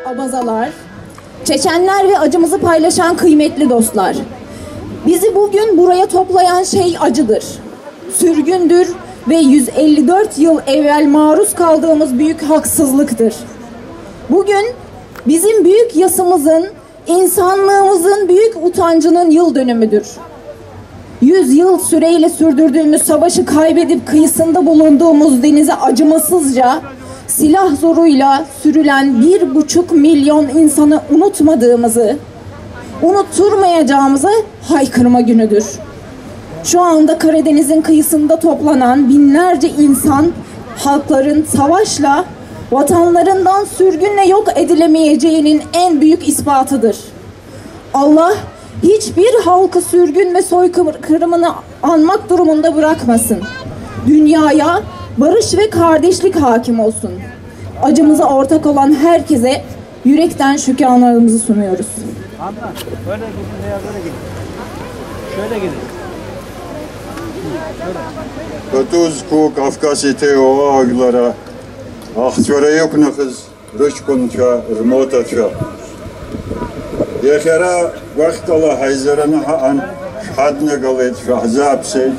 Abazalar, Çeçenler ve acımızı paylaşan kıymetli dostlar. Bizi bugün buraya toplayan şey acıdır, sürgündür ve 154 yıl evvel maruz kaldığımız büyük haksızlıktır. Bugün bizim büyük yasımızın, insanlığımızın büyük utancının yıl dönümüdür. 100 yıl süreyle sürdürdüğümüz savaşı kaybedip kıyısında bulunduğumuz denize acımasızca, silah zoruyla sürülen 1,5 milyon insanı unutmadığımızı, unutturmayacağımızı haykırma günüdür. Şu anda Karadeniz'in kıyısında toplanan binlerce insan, halkların savaşla, vatanlarından sürgünle yok edilemeyeceğinin en büyük ispatıdır. Allah hiçbir halkı sürgün ve soykırımını anmak durumunda bırakmasın. Dünyaya barış ve kardeşlik hakim olsun. Acımıza ortak olan herkese yürekten şükranlarımızı sunuyoruz. Böyle gidin veya böyle gidin. Şöyle gidin. Ötüz Kafkasya teoğalara ahtiyara yok nakız rıçkunça rmotaça. Yekera vakit Allah hayzarana haan hadne galet şahzapsey.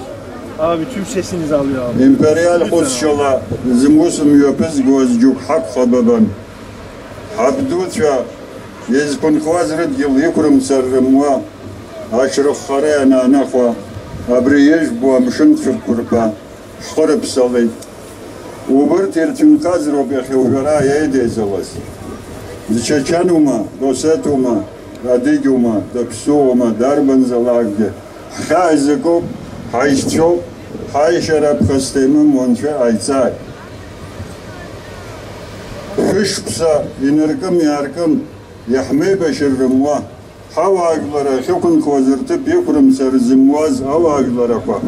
Abi tüm sesinizi alıyor abi. İmperyal Kosşala zimusum yöpüz gözcük hak hababan. Habdutça yezkun kvazret yıl yukrum sarrımwa. Aşırık harayana nakva. Abriyej bu amışın çırpırpa. Şkırıp salay. Uber tertün kazır obyakhı ugara yedezalas. Çeçenuma, dosetuma, radiguma, dapsuma, darbanzalagde. Hayzıkop, hayşçop, hay şarap kastemi monçve aytsay. Hüşpsa, inirkım yarkım, yahme beşirrimwa. Havaglara hükün kozırtıp yukrum sarızımvaz havaglara kwa.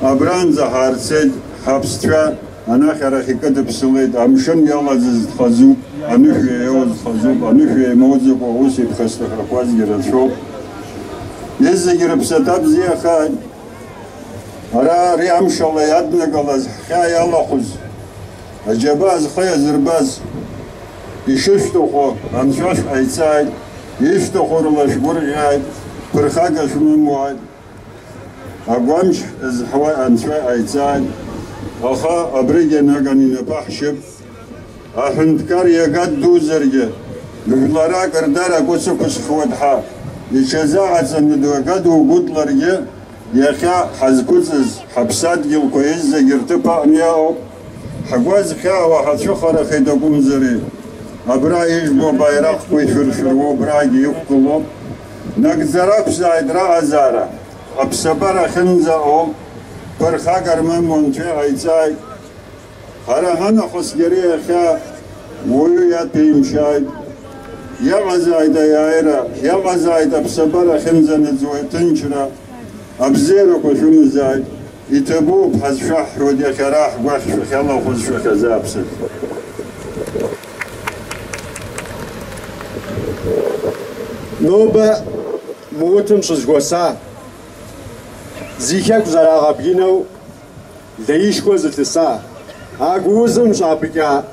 Abranza harsed, hapstra, ana xeraxika depsilayt, amşın yalazız xazub, anüfye yoz xazub, anüfye mozuk o usip xastaxrakwaz girashob. Yezze girip setab ziyakhan. Ara riyam şalayat negalaz, xaya laxuz. Acabaz, xaya zirbaz. İşüştuxo, anşaş aytsay, yiştuxorulaş gurgay, pırxaga şumumuay. Agwamş ezhwa anşay aytsay. Aha abrige naganine pahşib. Ahıntkar yagad duzerge. Lühlara kırdara kusu kusxuadha. İçeza atsanı duvagad ugudlarge. Yaka hazkutsız hapsat yıl koyezze girtipa niyao. Hagwaz kha ve hatşu khara khaydakum zeri. Abra yejbo bayrak koy fırfırvo bragi yukkulum. Nagzarab zaydra azara. Absabara khinza o. Pırxa karma monçe aytsay. Harahana khusgeri kha. Voyu ya peymşay. Ya gazayda yaira. Ya gazayda absabara khinza nezuytunçra. Abzero koşum zay. İtebu hazşah rodiya karah vaxş yalla khuzşu kazapsın. Noba muğutum sızgosa. Zikak zarağabginav değişko zıtısa. Aguzum şapika.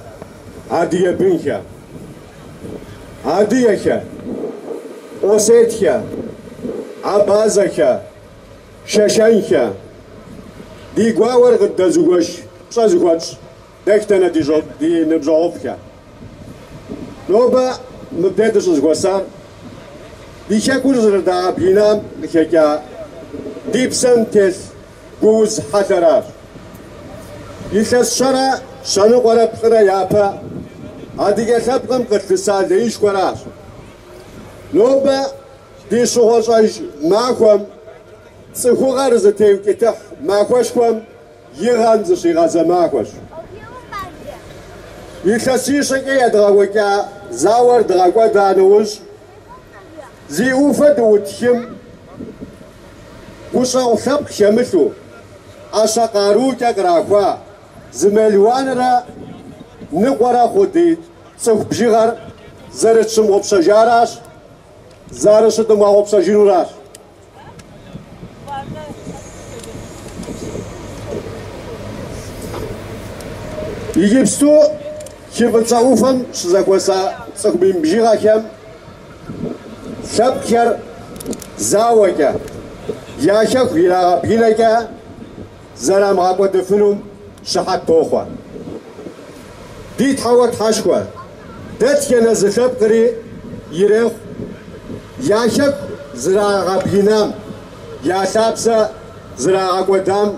Adiye bünkya. Adiyeke. Osetya. Abazaka. Şeşenka. Digwawar gıdda zugoş. Sazgoç. Dektene di nibzovka. Noba mıbdedi sızgosa. Dikek urzırda binam keka. Dipsen tez guz hatarar. İltes şara şanı korapkıra yapa. Adige sapkım kırtısa değiş korar. Noba di suhosaj makwam. Sıhuğarızı tevkitah makwaşkwam. Yıganzı şigaza makwaş. İltes yişek eyadravaka. Zawar dragwa danuz. Zi ufad utkim. وشاو شاب شمسو أشا قاروكا قراقوا زملوان نقورا خوديت صف بجيغر زرت شم غبشا جاراش زارش دم غبشا جنوراش يجيبستو كيف تصوفن شزاكوسا صقبين بجيغا كم شبكر زاوكا ياشك ويلاغا بيلكا زرام غاقوا دفنهم شحات توخوا ديت حوات حاشكوا دات كنا زخب قري يريخ ياشك زراغا بينام ياشابسا زراغا قدام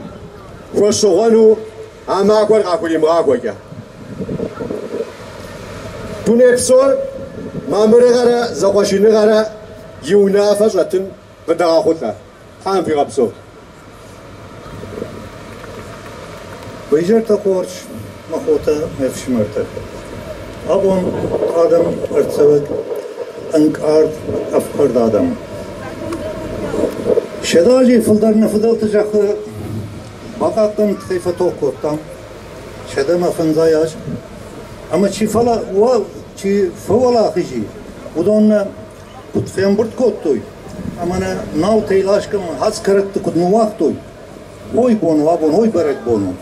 وشغنو أما أقول أقولي مراقوكا تونيبسول ما مرغرا زقاشي نغرا يونافش رتن بدغا خطا حام في غبسول بيجر تقورش مخوتا مفش مرتك أبون آدم ارتسوك انك ارد أفكار دادم شدالي فلدر نفضل تجاخ باقاقتن تخيفة توقوتم شدما فنزاياش أما چی فلا و چی فولا خیجی ودون کد فیمبرد کد توی اما ناو تیلاش کم هست کرد کد نواق توی هوی بون وابون هوی برک بونو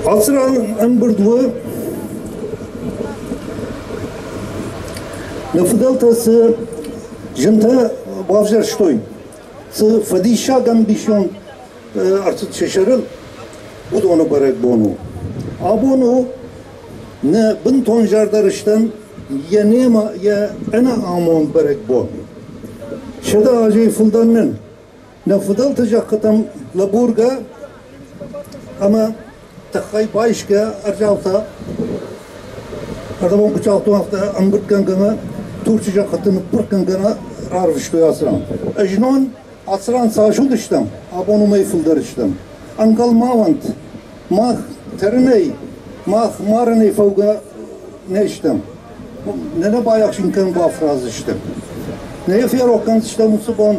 asran embrdvu nafdaltası jenta bavjar shtoy sı fadisha gambishon artık şaşırıl bu da onu barek bonu abonu ne bin ton jardarıştan ya nema ya ana amon barek bon şeda acı fıldanın nafdaltacak katam laburga ama تخي بايشكا أرجعوتا هذا مو بتشاوتو هفتا أمبرت كان كنا تورشيجا خطن بور كان كنا عارف شو ياسران أجنون أسران ساشو دشتم أبونو ما يفلدر دشتم أنقل ما وانت ما ترني ما مارني فوقا نشتم ننا بايخشين كان بافراز دشتم نيفيرو كان دشتم وصبون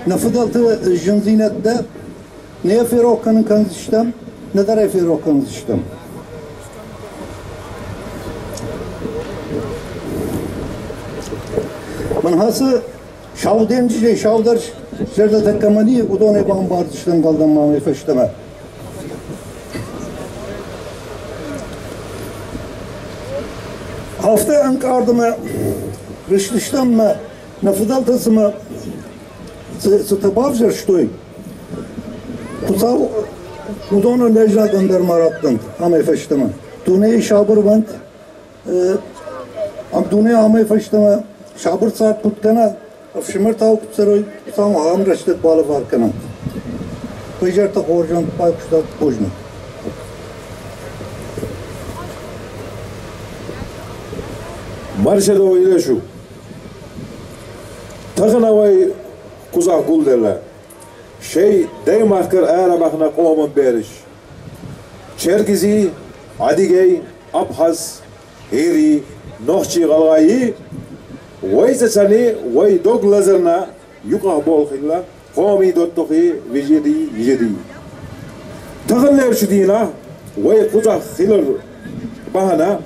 نفضلت جنزينات ده نيفيرو كان دشتم ne kadar efer okanız işte. Ben hası şavdenci şavdar şerde takkamani udone bambar dıştan kaldım mı efeşteme. Hafta ankardıma rışlıştan mı nafıdaltasımı sıtabavcar ştoy. Kusav Udonu nejla gönderme arattın, ama efeşteme. Dünyayı şabır bant, am dünya ama efeşteme. Şabır saat kutkana, afşimir tavuk kutseroy, sam ağam reştet balı farkana. Kıyıcar tak orjan pay kuştat bojna. Marşada o ile şu. Takına vay kuzak kul derler. Şey deymahkır Arabakına qomun beriş. Çergizi, Adigey, Abhaz, Heri, Nohçi Galgayi, Vaysa sani, Vay dog lazerna, Yukah bol khilla, Qomi dottoki, Vijedi. Takınlar şu dina, Vay kuzak khilır bahana,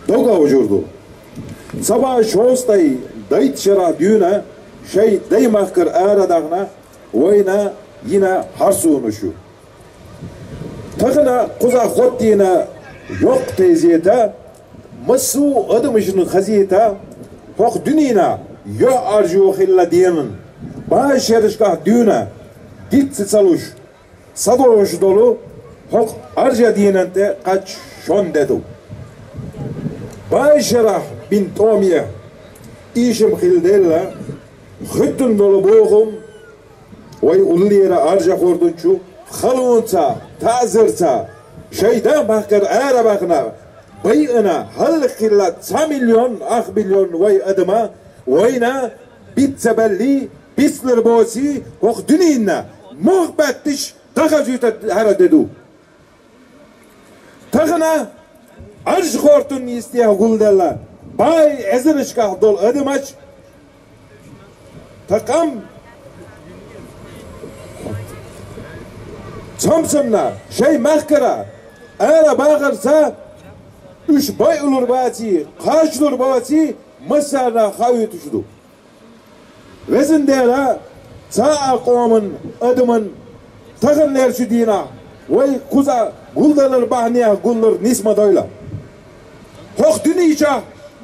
Doga vücudu. Sabah şostay, Dayt şera düğüne, Şey deymahkır Arabakına, Vayna yine harsunuşu. Takına kuza xottiyina yok teziyete, masu adımışının khaziyete, hok dünina yo arju khilla diyenin, baş yarışkah düğüne, dit sıçaluş, sadoş dolu, hok arja diyenente kaç şon dedu. Baş yarah bin tomiye, işim khildella, hüttün dolu boğum, Vay ulliyere arca kordunçu, halunca, tazırca, şeyden bakır Arabakına, bayına, halkıyla 100 milyon, 1 milyon vay adıma, vayna, bitse belli, bisler bozi, hok düneyinna, muhabbetiş, daha züyte hara dedu. Takına, arca kordun isteye gulderler, bay ezirişkah dol adımaç, takam Çamsınlar, şey mahkara, eğer bağırsa, üç bay olur bağıtı, kaç olur bağıtı, masana havayı tuşudu. Vezin değerle, sağa kavmin, adımın, takınlar şu dina, vay kuza, guldalar bahniye, gullar nisma doyla. Hok dünüyce,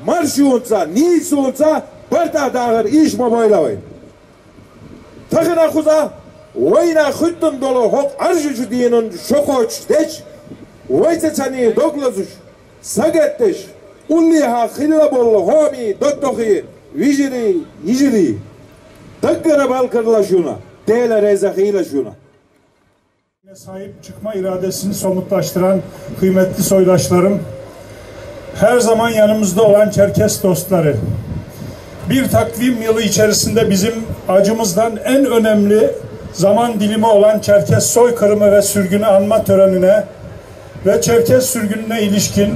marşı olsa, niyisi olsa, barda dağır, işma boyla vay. Takına kuza, Vayna hüttün dolu hok arjücü dinin şokoç deç, vaysa çani doklozuş, sagetteş, ulliha khilla bollu homi dottohi, viciri, yiciri, takkara balkarla şuna, değerler ezahıyla şuna. Sahip çıkma iradesini somutlaştıran kıymetli soydaşlarım, her zaman yanımızda olan Çerkes dostları, bir takvim yılı içerisinde bizim acımızdan en önemli zaman dilimi olan Çerkes soykırımı ve sürgünü anma törenine ve Çerkes sürgününe ilişkin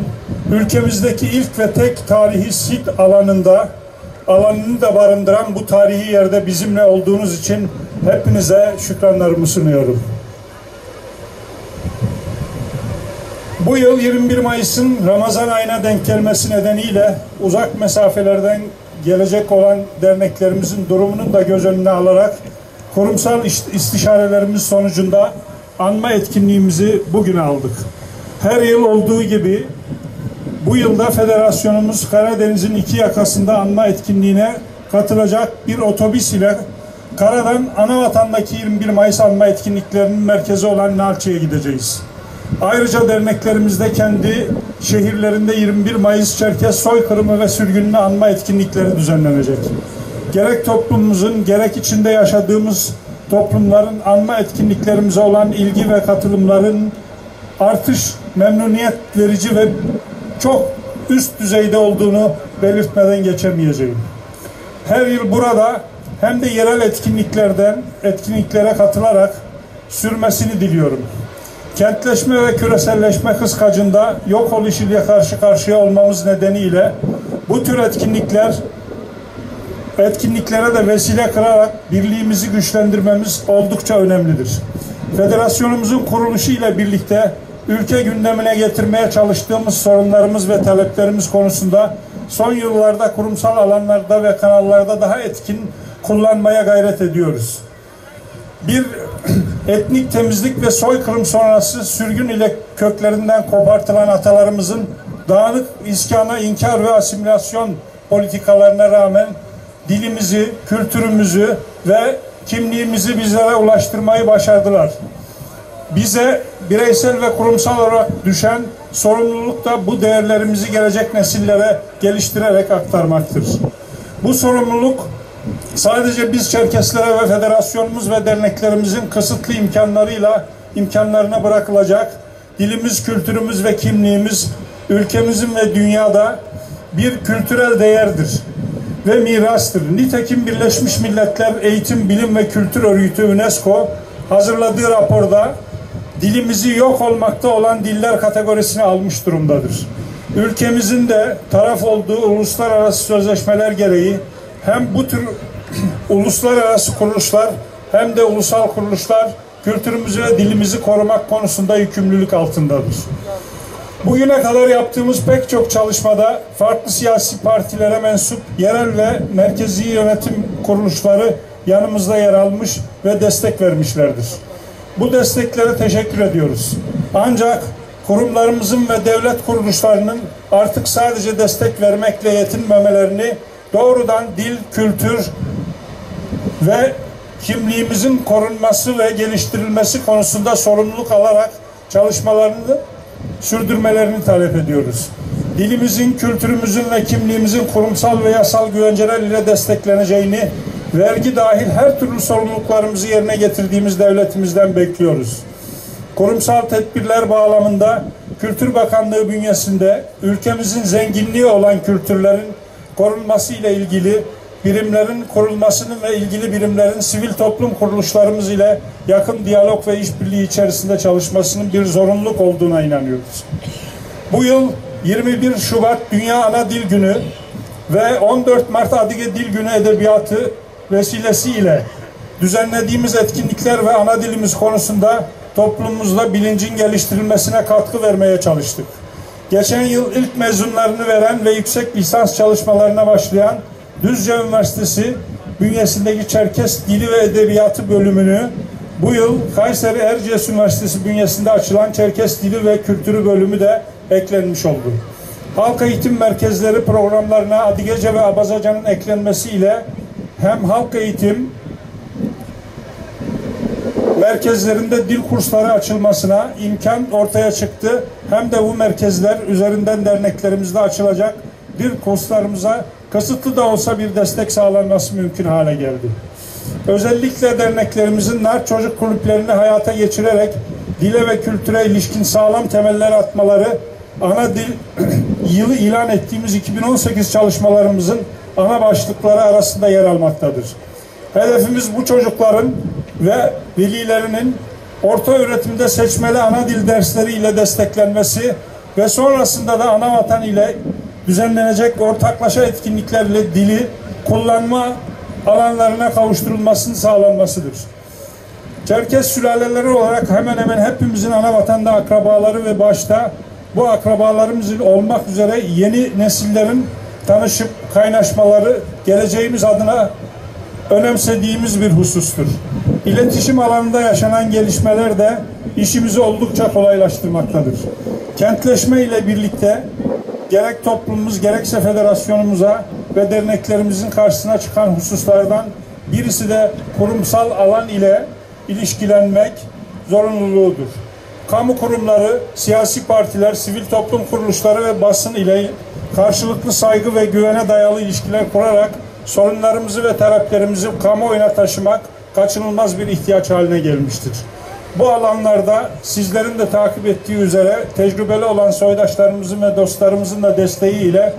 ülkemizdeki ilk ve tek tarihi sit alanını da barındıran bu tarihi yerde bizimle olduğunuz için hepinize şükranlarımı sunuyorum. Bu yıl 21 Mayıs'ın Ramazan ayına denk gelmesi nedeniyle uzak mesafelerden gelecek olan derneklerimizin durumunun da göz önüne alarak kurumsal istişarelerimiz sonucunda anma etkinliğimizi bugüne aldık. Her yıl olduğu gibi bu yılda federasyonumuz Karadeniz'in iki yakasında anma etkinliğine katılacak bir otobüs ile karadan Anavatan'daki 21 Mayıs anma etkinliklerinin merkezi olan Nalçı'ya gideceğiz. Ayrıca derneklerimizde kendi şehirlerinde 21 Mayıs Çerkes soykırımı ve sürgününü anma etkinlikleri düzenlenecek. Gerek toplumumuzun gerek içinde yaşadığımız toplumların anma etkinliklerimize olan ilgi ve katılımların artış memnuniyet verici ve çok üst düzeyde olduğunu belirtmeden geçemeyeceğim. Her yıl burada hem de yerel etkinliklere katılarak sürmesini diliyorum. Kentleşme ve küreselleşme kıskacında yok oluş ile karşı karşıya olmamız nedeniyle bu tür etkinliklere de vesile kılarak birliğimizi güçlendirmemiz oldukça önemlidir. Federasyonumuzun kuruluşu ile birlikte ülke gündemine getirmeye çalıştığımız sorunlarımız ve taleplerimiz konusunda son yıllarda kurumsal alanlarda ve kanallarda daha etkin kullanmaya gayret ediyoruz. Bir etnik temizlik ve soykırım sonrası sürgün ile köklerinden kopartılan atalarımızın dağınık iskana, inkar ve asimilasyon politikalarına rağmen dilimizi, kültürümüzü ve kimliğimizi bizlere ulaştırmayı başardılar. Bize bireysel ve kurumsal olarak düşen sorumluluk da bu değerlerimizi gelecek nesillere geliştirerek aktarmaktır. Bu sorumluluk sadece biz Çerkeslere ve federasyonumuz ve derneklerimizin kısıtlı imkanlarına bırakılacak, dilimiz, kültürümüz ve kimliğimiz ülkemizin ve dünyada bir kültürel değerdir ve mirastır. Nitekim Birleşmiş Milletler Eğitim, Bilim ve Kültür Örgütü UNESCO hazırladığı raporda dilimizi yok olmakta olan diller kategorisine almış durumdadır. Ülkemizin de taraf olduğu uluslararası sözleşmeler gereği hem bu tür uluslararası kuruluşlar hem de ulusal kuruluşlar kültürümüzü ve dilimizi korumak konusunda yükümlülük altındadır. Bugüne kadar yaptığımız pek çok çalışmada farklı siyasi partilere mensup yerel ve merkezi yönetim kuruluşları yanımızda yer almış ve destek vermişlerdir. Bu desteklere teşekkür ediyoruz. Ancak kurumlarımızın ve devlet kuruluşlarının artık sadece destek vermekle yetinmemelerini, doğrudan dil, kültür ve kimliğimizin korunması ve geliştirilmesi konusunda sorumluluk alarak çalışmalarını sürdürmelerini talep ediyoruz. Dilimizin, kültürümüzün ve kimliğimizin kurumsal ve yasal güvenceler ile destekleneceğini, vergi dahil her türlü sorumluluklarımızı yerine getirdiğimiz devletimizden bekliyoruz. Kurumsal tedbirler bağlamında Kültür Bakanlığı bünyesinde ülkemizin zenginliği olan kültürlerin korunması ile ilgili birimlerin kurulmasının ve ilgili birimlerin sivil toplum kuruluşlarımız ile yakın diyalog ve işbirliği içerisinde çalışmasının bir zorunluluk olduğuna inanıyoruz. Bu yıl 21 Şubat Dünya Ana Dil Günü ve 14 Mart Adige Dil Günü Edebiyatı vesilesiyle düzenlediğimiz etkinlikler ve ana dilimiz konusunda toplumumuzda bilincin geliştirilmesine katkı vermeye çalıştık. Geçen yıl ilk mezunlarını veren ve yüksek lisans çalışmalarına başlayan Düzce Üniversitesi bünyesindeki Çerkes Dili ve Edebiyatı bölümünü bu yıl Kayseri Erciyes Üniversitesi bünyesinde açılan Çerkes Dili ve Kültürü bölümü de eklenmiş oldu. Halk eğitim merkezleri programlarına Adigece ve Abazacan'ın eklenmesiyle hem halk eğitim merkezlerinde dil kursları açılmasına imkan ortaya çıktı. Hem de bu merkezler üzerinden derneklerimizde açılacak dil kurslarımıza kısıtlı da olsa bir destek sağlanması mümkün hale geldi. Özellikle derneklerimizin nar çocuk kulüplerini hayata geçirerek dile ve kültüre ilişkin sağlam temeller atmaları ana dil yılı ilan ettiğimiz 2018 çalışmalarımızın ana başlıkları arasında yer almaktadır. Hedefimiz bu çocukların ve velilerinin orta öğretimde seçmeli ana dil dersleri ile desteklenmesi ve sonrasında da ana vatan ile düzenlenecek ortaklaşa etkinliklerle dili kullanma alanlarına kavuşturulmasının sağlanmasıdır. Çerkes sülaleleri olarak hemen hemen hepimizin ana vatanda akrabaları ve başta bu akrabalarımızın olmak üzere yeni nesillerin tanışıp kaynaşmaları geleceğimiz adına önemsediğimiz bir husustur. İletişim alanında yaşanan gelişmeler de işimizi oldukça kolaylaştırmaktadır. Kentleşme ile birlikte gerek toplumumuz gerekse federasyonumuza ve derneklerimizin karşısına çıkan hususlardan birisi de kurumsal alan ile ilişkilenmek zorunluluğudur. Kamu kurumları, siyasi partiler, sivil toplum kuruluşları ve basın ile karşılıklı saygı ve güvene dayalı ilişkiler kurarak sorunlarımızı ve taleplerimizi kamuoyuna taşımak kaçınılmaz bir ihtiyaç haline gelmiştir. Bu alanlarda sizlerin de takip ettiği üzere tecrübeli olan soydaşlarımızın ve dostlarımızın da desteğiyle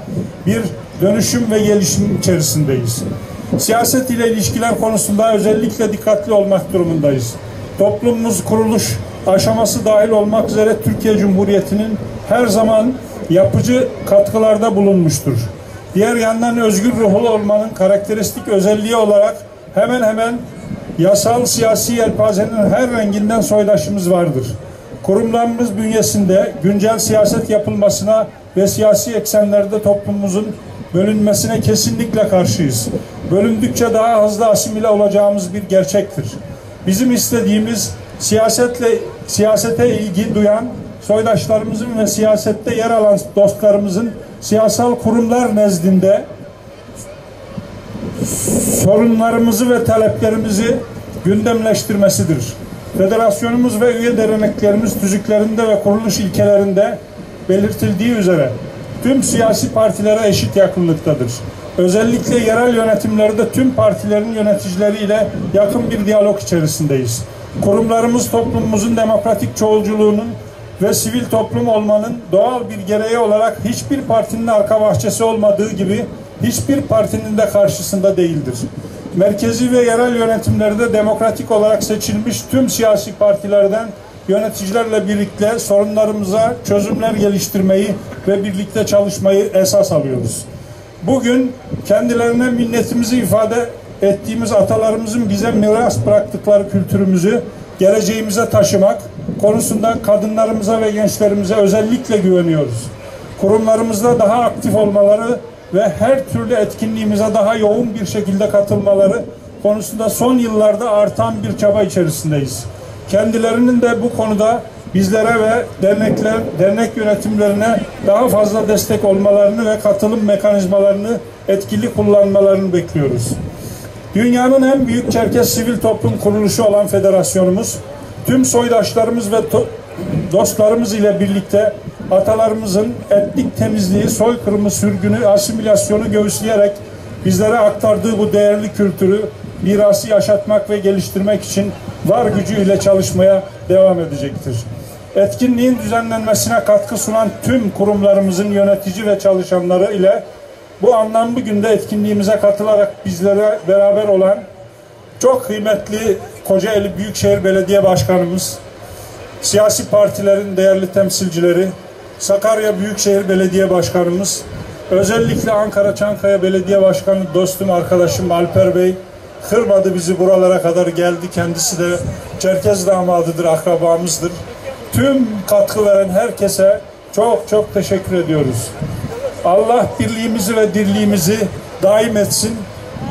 bir dönüşüm ve gelişim içerisindeyiz. Siyaset ile ilişkiler konusunda özellikle dikkatli olmak durumundayız. Toplumumuz kuruluş aşaması dahil olmak üzere Türkiye Cumhuriyeti'nin her zaman yapıcı katkılarda bulunmuştur. Diğer yandan özgür ruhlu olmanın karakteristik özelliği olarak hemen hemen yasal siyasi yelpazenin her renginden soydaşımız vardır. Kurumlarımız bünyesinde güncel siyaset yapılmasına ve siyasi eksenlerde toplumumuzun bölünmesine kesinlikle karşıyız. Bölündükçe daha hızlı asimile olacağımız bir gerçektir. Bizim istediğimiz siyasete ilgi duyan soydaşlarımızın ve siyasette yer alan dostlarımızın siyasal kurumlar nezdinde sorunlarımızı ve taleplerimizi gündemleştirmesidir. Federasyonumuz ve üye derneklerimiz tüzüklerinde ve kuruluş ilkelerinde belirtildiği üzere tüm siyasi partilere eşit yakınlıktadır. Özellikle yerel yönetimlerde tüm partilerin yöneticileriyle yakın bir diyalog içerisindeyiz. Kurumlarımız toplumumuzun demokratik çoğulculuğunun ve sivil toplum olmanın doğal bir gereği olarak hiçbir partinin arka bahçesi olmadığı gibi hiçbir partinin de karşısında değildir. Merkezi ve yerel yönetimlerde demokratik olarak seçilmiş tüm siyasi partilerden yöneticilerle birlikte sorunlarımıza çözümler geliştirmeyi ve birlikte çalışmayı esas alıyoruz. Bugün kendilerine minnetimizi ifade ettiğimiz atalarımızın bize miras bıraktıkları kültürümüzü geleceğimize taşımak konusunda kadınlarımıza ve gençlerimize özellikle güveniyoruz. Kurumlarımızda daha aktif olmaları ve her türlü etkinliğimize daha yoğun bir şekilde katılmaları konusunda son yıllarda artan bir çaba içerisindeyiz. Kendilerinin de bu konuda bizlere ve dernek yönetimlerine daha fazla destek olmalarını ve katılım mekanizmalarını etkili kullanmalarını bekliyoruz. Dünyanın en büyük Çerkes sivil toplum kuruluşu olan federasyonumuz, tüm soydaşlarımız ve dostlarımız ile birlikte atalarımızın etnik temizliği, soykırımı, sürgünü, asimilasyonu göğüsleyerek bizlere aktardığı bu değerli kültürü, mirası yaşatmak ve geliştirmek için var gücüyle çalışmaya devam edecektir. Etkinliğin düzenlenmesine katkı sunan tüm kurumlarımızın yönetici ve çalışanları ile bu anlamlı günde etkinliğimize katılarak bizlere beraber olan çok kıymetli Kocaeli Büyükşehir Belediye Başkanımız, siyasi partilerin değerli temsilcileri, Sakarya Büyükşehir Belediye Başkanımız, özellikle Ankara Çankaya Belediye Başkanı dostum, arkadaşım Alper Bey kırmadı bizi, buralara kadar geldi. Kendisi de Çerkez damadıdır, akrabamızdır. Tüm katkı veren herkese çok çok teşekkür ediyoruz. Allah birliğimizi ve dirliğimizi daim etsin.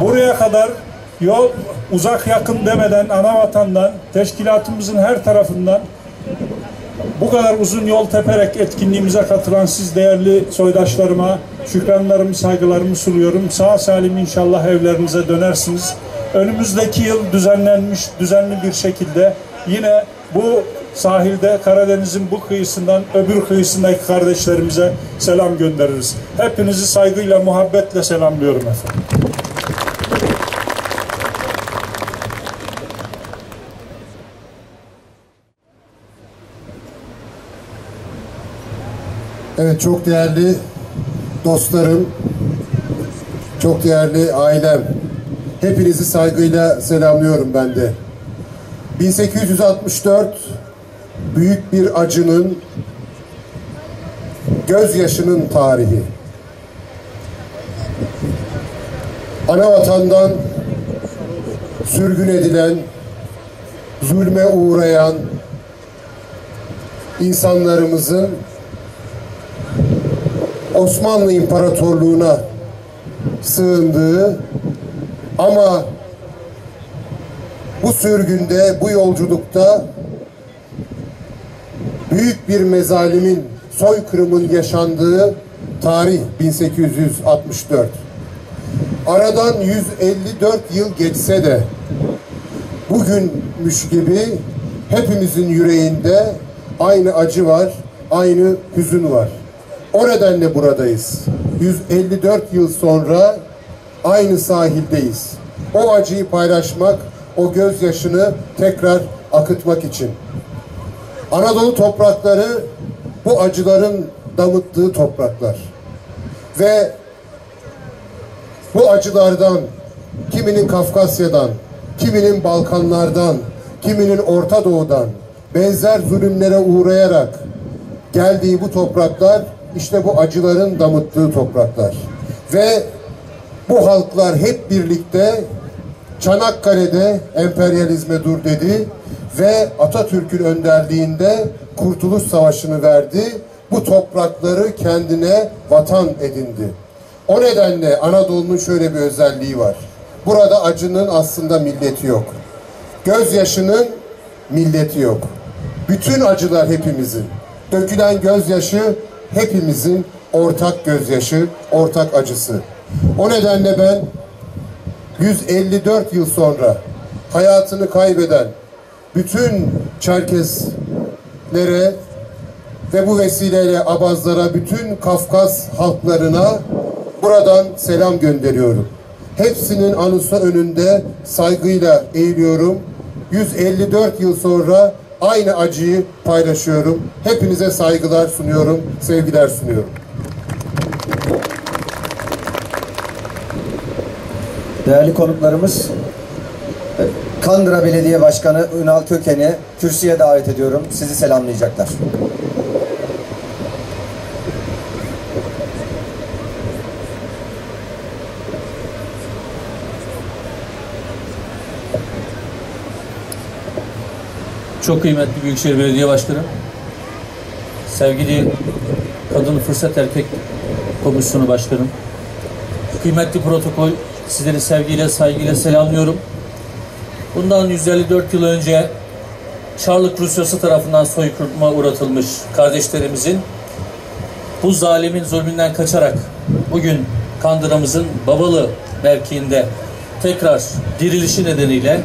Buraya kadar yol uzak yakın demeden anavatandan, teşkilatımızın her tarafından bu kadar uzun yol teperek etkinliğimize katılan siz değerli soydaşlarıma şükranlarımı, saygılarımı sunuyorum. Sağ salim inşallah evlerinize dönersiniz. Önümüzdeki yıl düzenli bir şekilde yine bu sahilde, Karadeniz'in bu kıyısından öbür kıyısındaki kardeşlerimize selam göndeririz. Hepinizi saygıyla, muhabbetle selamlıyorum efendim. Evet, çok değerli dostlarım, çok değerli ailem, hepinizi saygıyla selamlıyorum ben de. 1864 büyük bir acının, gözyaşının tarihi. Anavatandan sürgün edilen, zulme uğrayan insanlarımızın Osmanlı İmparatorluğu'na sığındığı ama bu sürgünde, bu yolculukta büyük bir mezalimin, soykırımın yaşandığı tarih 1864. Aradan 154 yıl geçse de bugünmüş gibi hepimizin yüreğinde aynı acı var, aynı hüzün var. O nedenle buradayız. 154 yıl sonra aynı sahildeyiz. O acıyı paylaşmak, o gözyaşını tekrar akıtmak için. Anadolu toprakları bu acıların damıttığı topraklar. Ve bu acılardan kiminin Kafkasya'dan, kiminin Balkanlardan, kiminin Orta Doğu'dan benzer zulümlere uğrayarak geldiği bu topraklar işte bu acıların damıttığı topraklar. Ve bu halklar hep birlikte Çanakkale'de emperyalizme dur dedi ve Atatürk'ün önderliğinde Kurtuluş Savaşı'nı verdi. Bu toprakları kendine vatan edindi. O nedenle Anadolu'nun şöyle bir özelliği var. Burada acının aslında milleti yok. Gözyaşının milleti yok. Bütün acılar hepimizin. Dökülen gözyaşı hepimizin ortak gözyaşı, ortak acısı. O nedenle ben 154 yıl sonra hayatını kaybeden bütün Çerkezlere ve bu vesileyle Abazlara, bütün Kafkas halklarına buradan selam gönderiyorum. Hepsinin anısı önünde saygıyla eğiliyorum. 154 yıl sonra aynı acıyı paylaşıyorum. Hepinize saygılar sunuyorum, sevgiler sunuyorum. Değerli konuklarımız, Kandıra Belediye Başkanı Ünal Köken'i kürsüye davet ediyorum. Sizi selamlayacaklar. Çok kıymetli Büyükşehir Belediye Başkanı, sevgili Kadın Fırsat Erkek Komisyonu Başkanım, kıymetli protokol, sizleri sevgiyle, saygıyla selamlıyorum. Bundan 154 yıl önce Çarlık Rusyası tarafından soykırıma uğratılmış kardeşlerimizin bu zalimin zulmünden kaçarak bugün Kandıra'mızın Babalı mevkiinde tekrar dirilişi nedeniyle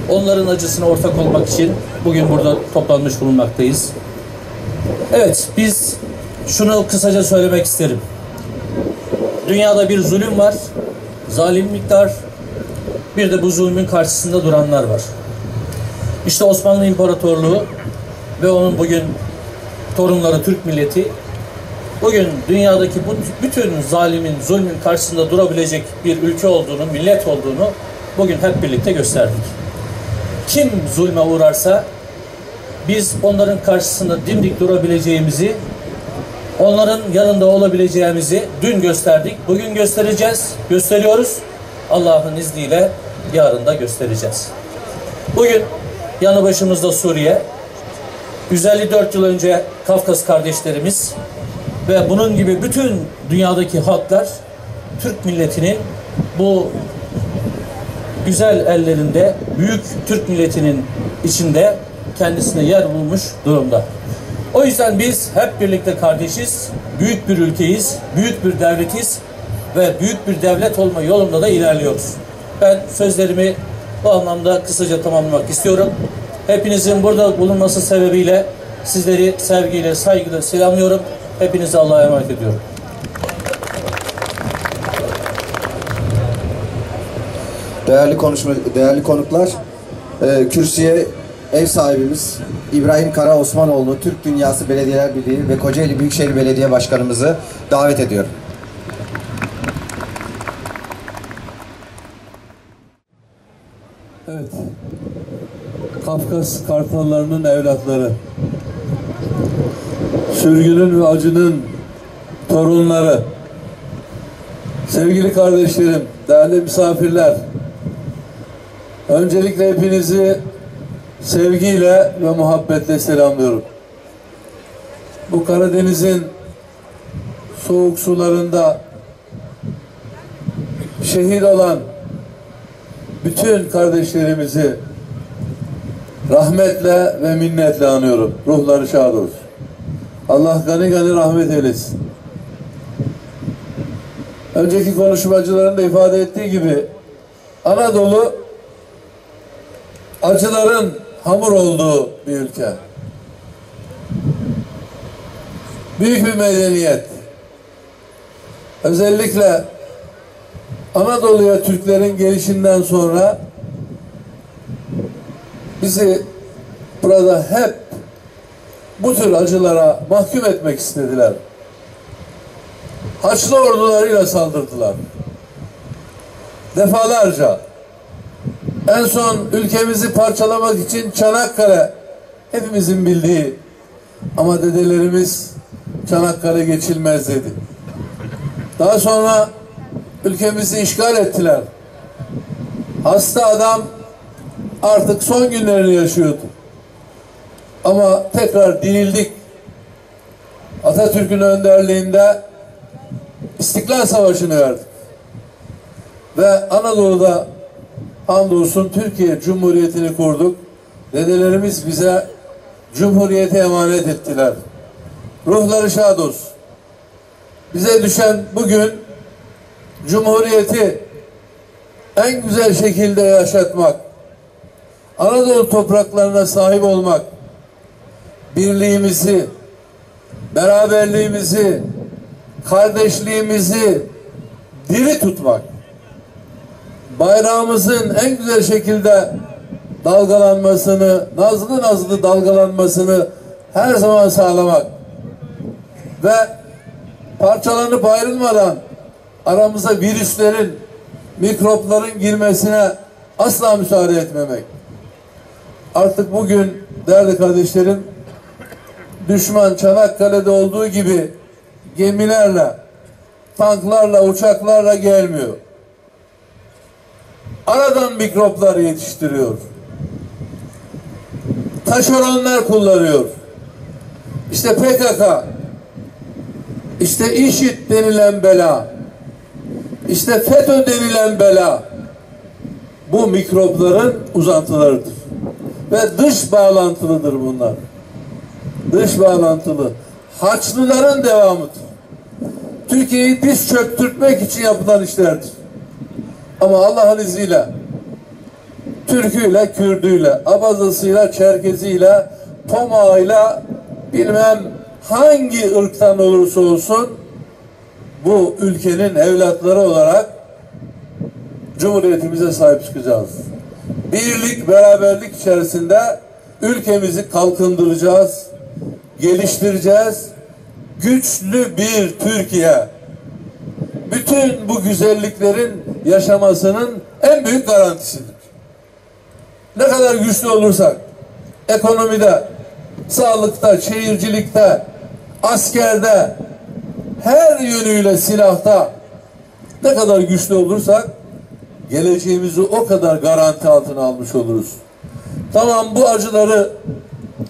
onların acısına ortak olmak için bugün burada toplanmış bulunmaktayız. Evet, biz şunu kısaca söylemek isterim. Dünyada bir zulüm var, zalimlik var, bir de bu zulmün karşısında duranlar var. İşte Osmanlı İmparatorluğu ve onun bugün torunları Türk milleti bugün dünyadaki bu bütün zalimin, zulmün karşısında durabilecek bir ülke olduğunu, millet olduğunu bugün hep birlikte gösterdik. Kim zulme uğrarsa biz onların karşısında dimdik durabileceğimizi, onların yanında olabileceğimizi dün gösterdik, bugün göstereceğiz, gösteriyoruz. Allah'ın izniyle yarın da göstereceğiz. Bugün yanı başımızda Suriye, 154 yıl önce Kafkas kardeşlerimiz ve bunun gibi bütün dünyadaki halklar Türk milletinin bu güzel ellerinde, büyük Türk milletinin içinde kendisine yer bulmuş durumda. O yüzden biz hep birlikte kardeşiz, büyük bir ülkeyiz, büyük bir devletiz ve büyük bir devlet olma yolunda da ilerliyoruz. Ben sözlerimi bu anlamda kısaca tamamlamak istiyorum. Hepinizin burada bulunması sebebiyle sizleri sevgiyle, saygıyla selamlıyorum. Hepinizi Allah'a emanet ediyorum. Değerli konuklar, kürsüye ev sahibimiz İbrahim Kara Osmanoğlu, Türk Dünyası Belediyeler Birliği ve Kocaeli Büyükşehir Belediye Başkanımızı davet ediyorum. Evet, Kafkas kartallarının evlatları, sürgünün ve acının torunları, sevgili kardeşlerim, değerli misafirler, öncelikle hepinizi sevgiyle ve muhabbetle selamlıyorum. Bu Karadeniz'in soğuk sularında şehit olan bütün kardeşlerimizi rahmetle ve minnetle anıyorum. Ruhları şad olsun. Allah gani gani rahmet eylesin. Önceki konuşmacıların da ifade ettiği gibi Anadolu acıların hamur olduğu bir ülke. Büyük bir medeniyet. Özellikle Anadolu'ya Türklerin gelişinden sonra bizi burada hep bu tür acılara mahkum etmek istediler. Haçlı ordularıyla saldırdılar. Defalarca. En son ülkemizi parçalamak için Çanakkale hepimizin bildiği, ama dedelerimiz Çanakkale geçilmez dedi. Daha sonra ülkemizi işgal ettiler. Hasta adam artık son günlerini yaşıyordu. Ama tekrar dirildik. Atatürk'ün önderliğinde İstiklal Savaşı'nı verdik. Ve Anadolu'da hamdolsun Türkiye Cumhuriyeti'ni kurduk. Dedelerimiz bize Cumhuriyeti emanet ettiler. Ruhları şad olsun. Bize düşen bugün Cumhuriyeti en güzel şekilde yaşatmak, Anadolu topraklarına sahip olmak, birliğimizi, beraberliğimizi, kardeşliğimizi diri tutmak, bayrağımızın en güzel şekilde dalgalanmasını, nazlı nazlı dalgalanmasını her zaman sağlamak ve parçalanıp ayrılmadan aramıza virüslerin, mikropların girmesine asla müsaade etmemek. Artık bugün değerli kardeşlerim, düşman Çanakkale'de olduğu gibi gemilerle, tanklarla, uçaklarla gelmiyor. Aradan mikroplar yetiştiriyor. Taşeronlar kullanıyor. İşte PKK, işte IŞİD denilen bela, işte FETÖ denilen bela bu mikropların uzantılarıdır. Ve dış bağlantılıdır bunlar. Dış bağlantılı. Haçlıların devamıdır. Türkiye'yi diz çöktürtmek için yapılan işlerdir. Ama Allah'ın izniyle Türküyle, Kürdüyle, Abazısıyla, Çerkeziyle, Tomağıyla, bilmem hangi ırktan olursa olsun bu ülkenin evlatları olarak Cumhuriyetimize sahip çıkacağız. Birlik, beraberlik içerisinde ülkemizi kalkındıracağız, geliştireceğiz. Güçlü bir Türkiye, bütün bu güzelliklerin yaşamasının en büyük garantisidir. Ne kadar güçlü olursak, ekonomide, sağlıkta, şehircilikte, askerde, her yönüyle silahta ne kadar güçlü olursak geleceğimizi o kadar garanti altına almış oluruz. Tamam, bu acıları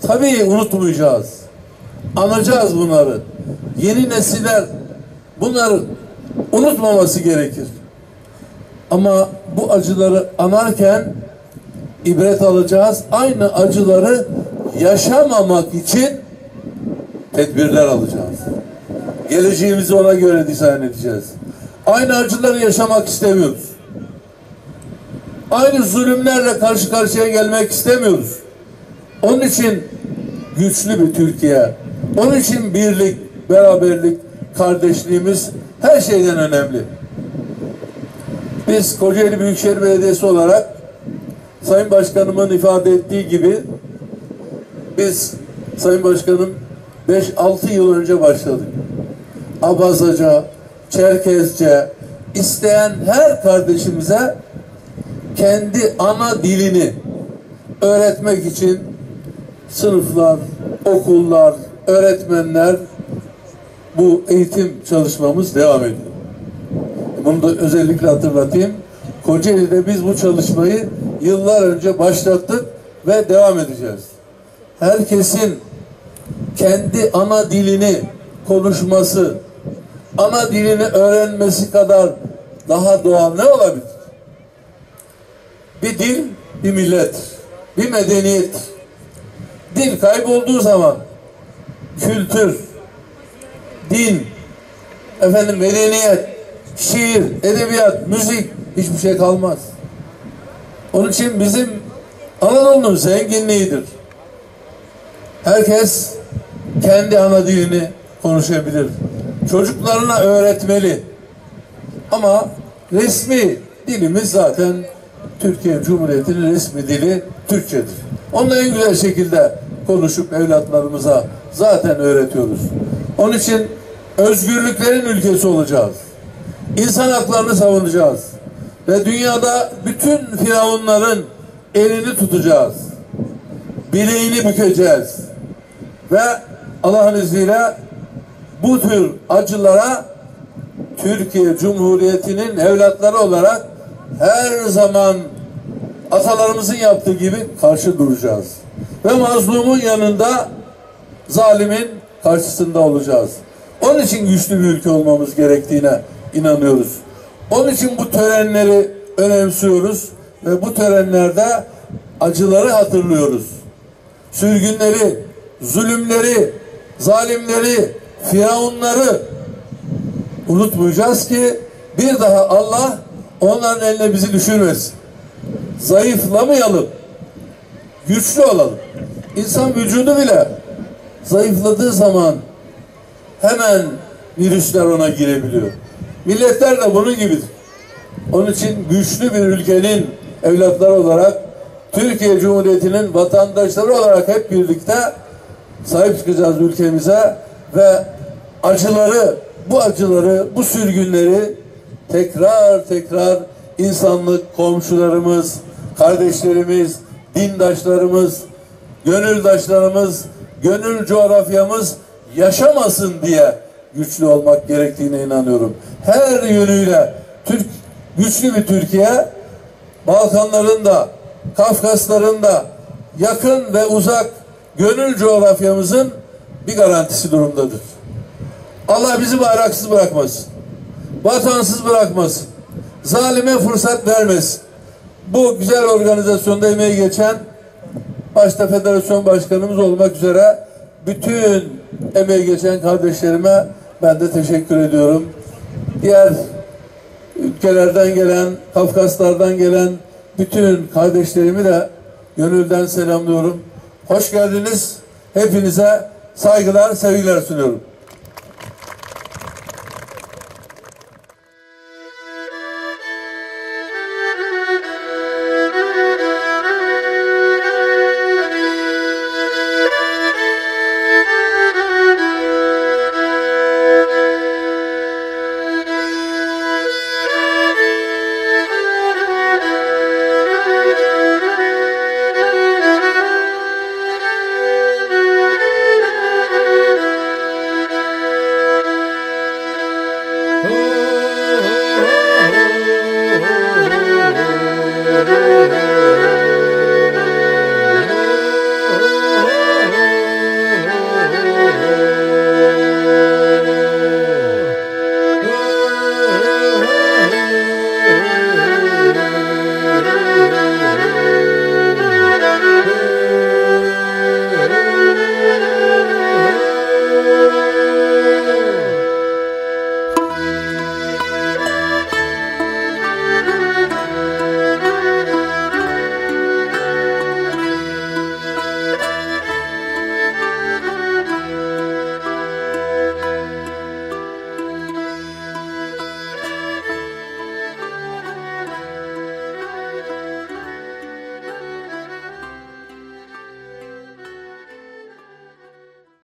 tabii unutmayacağız. Anacağız bunları. Yeni nesiller bunları unutmaması gerekir. Ama bu acıları anarken ibret alacağız. Aynı acıları yaşamamak için tedbirler alacağız. Geleceğimizi ona göre dizayn edeceğiz. Aynı acıları yaşamak istemiyoruz. Aynı zulümlerle karşı karşıya gelmek istemiyoruz. Onun için güçlü bir Türkiye, onun için birlik, beraberlik, kardeşliğimiz her şeyden önemli. Biz Kocaeli Büyükşehir Belediyesi olarak Sayın Başkanımın ifade ettiği gibi biz Sayın Başkanım 5-6 yıl önce başladık. Abazaca, Çerkezce isteyen her kardeşimize kendi ana dilini öğretmek için sınıflar, okullar, öğretmenler, bu eğitim çalışmamız devam ediyor. Bunu da özellikle hatırlatayım. Kocaeli'de biz bu çalışmayı yıllar önce başlattık ve devam edeceğiz. Herkesin kendi ana dilini konuşması, ana dilini öğrenmesi kadar daha doğal ne olabilir? Bir dil, bir millet, bir medeniyet. Dil kaybolduğu zaman kültür, din, medeniyet, şiir, edebiyat, müzik hiçbir şey kalmaz. Onun için bizim Anadolu'nun zenginliğidir. Herkes kendi ana dilini konuşabilir. Çocuklarına öğretmeli. Ama resmi dilimiz zaten Türkiye Cumhuriyeti'nin resmi dili Türkçedir. Onu en güzel şekilde konuşup evlatlarımıza zaten öğretiyoruz. Onun için özgürlüklerin ülkesi olacağız. İnsan haklarını savunacağız. Ve dünyada bütün firavunların elini tutacağız. Bileğini bükeceğiz. Ve Allah'ın izniyle bu tür acılara Türkiye Cumhuriyeti'nin evlatları olarak her zaman atalarımızın yaptığı gibi karşı duracağız. Ve mazlumun yanında, zalimin karşısında olacağız. Onun için güçlü bir ülke olmamız gerektiğine inanıyoruz. Onun için bu törenleri önemsiyoruz ve bu törenlerde acıları hatırlıyoruz. Sürgünleri, zulümleri, zalimleri, firavunları unutmayacağız ki bir daha Allah onların eline bizi düşürmesin. Zayıflamayalım. Güçlü olalım. İnsan vücudu bile zayıfladığı zaman hemen virüsler ona girebiliyor. Milletler de bunun gibidir. Onun için güçlü bir ülkenin evlatları olarak, Türkiye Cumhuriyeti'nin vatandaşları olarak hep birlikte sahip çıkacağız ülkemize ve acıları, bu sürgünleri tekrar insanlık, komşularımız, kardeşlerimiz, dindaşlarımız, gönüldaşlarımız, gönül coğrafyamız yaşamasın diye güçlü olmak gerektiğine inanıyorum. Her yönüyle güçlü bir Türkiye, Balkanların da, Kafkasların da, yakın ve uzak gönül coğrafyamızın bir garantisi durumdadır. Allah bizi bayraksız bırakmasın. Vatansız bırakmasın. Zalime fırsat vermesin. Bu güzel organizasyonda emeği geçen başta federasyon başkanımız olmak üzere bütün emeği geçen kardeşlerime ben de teşekkür ediyorum. Diğer ülkelerden gelen, Kafkaslardan gelen bütün kardeşlerimi de gönülden selamlıyorum. Hoş geldiniz. Hepinize saygılar, sevgiler sunuyorum. Thank you.